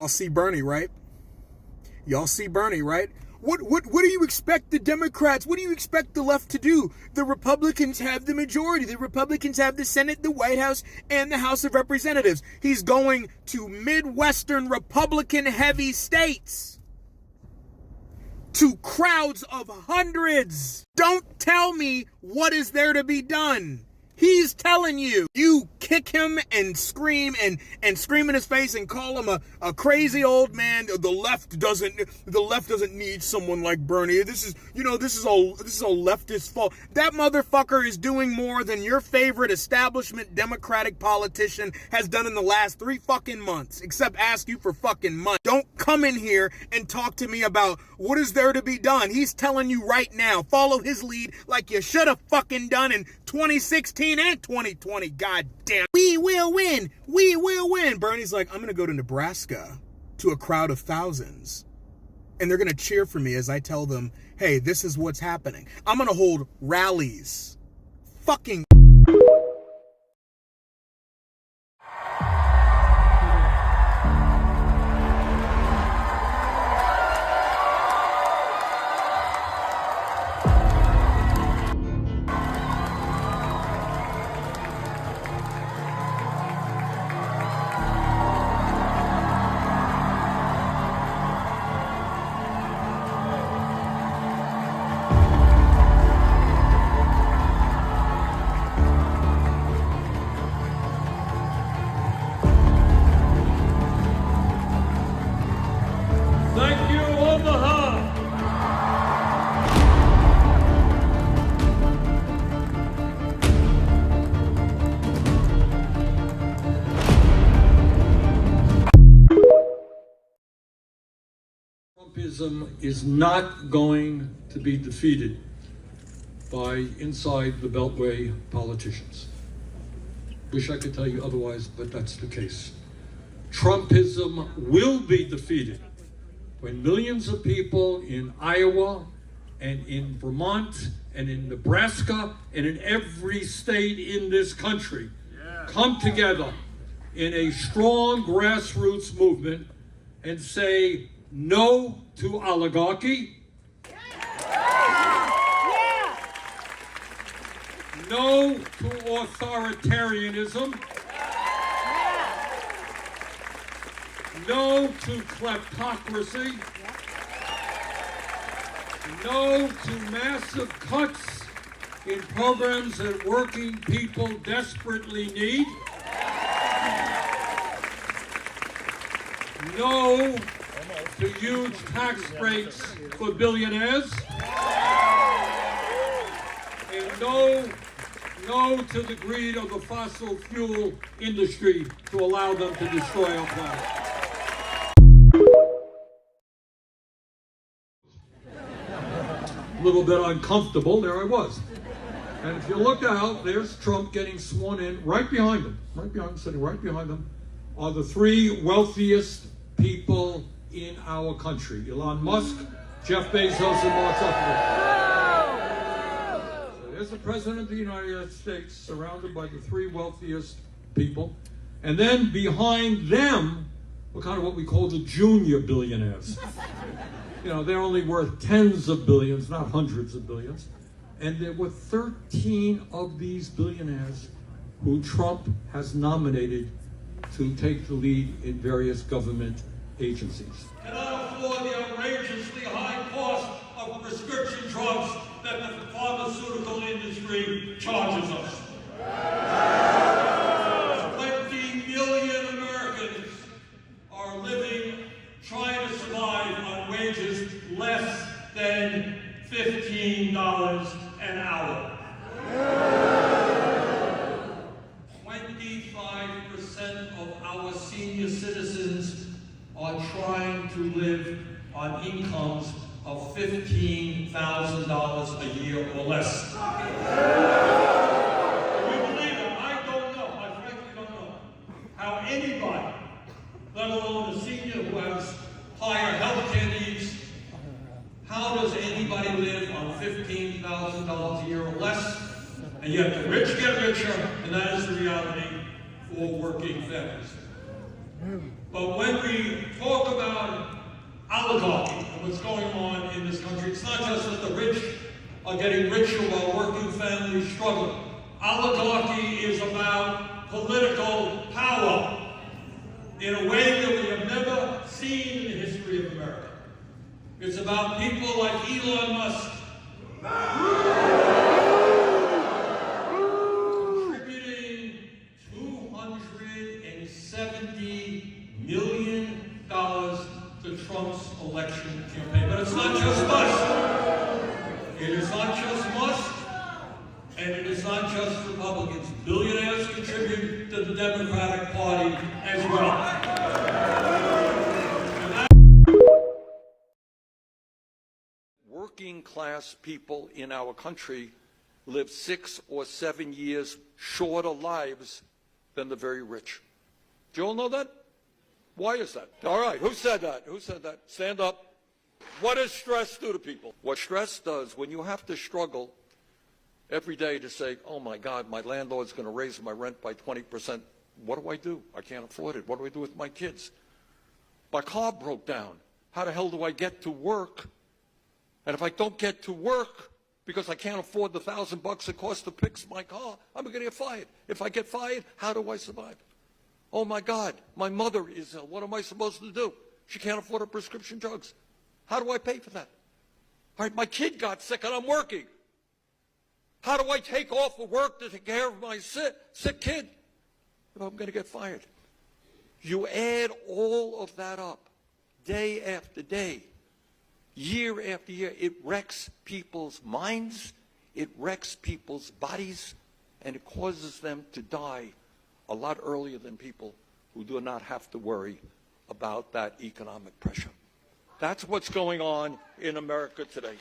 Y'all see Bernie, right? Y'all see Bernie, right? What do you expect the Democrats, what do you expect the left to do? The Republicans have the majority. The Republicans have the Senate, the White House, and the House of Representatives. He's going to Midwestern Republican-heavy states. To crowds of hundreds. Don't tell me what is there to be done. He's telling you. You kick him and scream and scream in his face and call him a crazy old man. The left doesn't need someone like Bernie. This is all leftist fault. That motherfucker is doing more than your favorite establishment Democratic politician has done in the last 3 fucking months, except ask you for fucking money. Don't come in here and talk to me about what is there to be done. He's telling you right now, follow his lead like you should have fucking done in 2016 and 2020. God damn. We will win. We will win. Bernie's like, I'm going to go to Nebraska to a crowd of thousands. And they're going to cheer for me as I tell them, hey, this is what's happening. I'm going to hold rallies. Fucking. Thank you, Omaha. Trumpism is not going to be defeated by inside the Beltway politicians. Wish I could tell you otherwise, but that's the case. Trumpism will be defeated when millions of people in Iowa and in Vermont and in Nebraska and in every state in this country come together in a strong grassroots movement and say no to oligarchy, no to authoritarianism, no to kleptocracy, no to massive cuts in programs that working people desperately need, no to huge tax breaks for billionaires, and no to the greed of the fossil fuel industry to allow them to destroy our planet. A little bit uncomfortable, there I was. And if you look out, there's Trump getting sworn in. Right behind him, sitting right behind him, are the 3 wealthiest people in our country. Elon Musk, Jeff Bezos, and Mark Zuckerberg. So there's the President of the United States surrounded by the 3 wealthiest people. And then behind them, we're kind of what we call the junior billionaires. You know, they're only worth tens of billions, not hundreds of billions. And there were 13 of these billionaires who Trump has nominated to take the lead in various government agencies. Cannot afford the outrageously high cost of prescription drugs that the pharmaceutical industry charges us. 20 million Americans are living, trying to survive on wages less than $15 an hour. 25% of our senior citizens are trying to live on incomes of $15,000 a year or less. Can you believe it? I don't know. I frankly don't know how anybody, let alone a senior who has higher health care needs, how does anybody live on $15,000 a year or less? And yet the rich get richer, and that is the reality for working families. But when we talk about oligarchy and what's going on in this country, it's not just that the rich are getting richer while working families struggle. Oligarchy is about political power in a way that we have never seen in the history of America. It's about people like Elon Musk contributing $270 million to Trump's election campaign. But it's not just Musk. It is not just Musk, and it is not just Republicans. Billionaires contribute to the Democratic Party as well. Working class people in our country live 6 or 7 years shorter lives than the very rich. Do you all know that? Why is that? All right, who said that? Who said that? Stand up. What does stress do to people? What stress does, when you have to struggle every day to say, oh my God, my landlord's going to raise my rent by 20%. What do? I can't afford it. What do I do with my kids? My car broke down. How the hell do I get to work? And if I don't get to work because I can't afford the $1,000 it costs to fix my car, I'm going to get fired. If I get fired, how do I survive? Oh my God, my mother is ill. What am I supposed to do? She can't afford her prescription drugs. How do I pay for that? All right, my kid got sick and I'm working. How do I take off of work to take care of my sick kid if I'm going to get fired? You add all of that up, day after day, year after year, it wrecks people's minds, it wrecks people's bodies, and it causes them to die a lot earlier than people who do not have to worry about that economic pressure. That's what's going on in America today.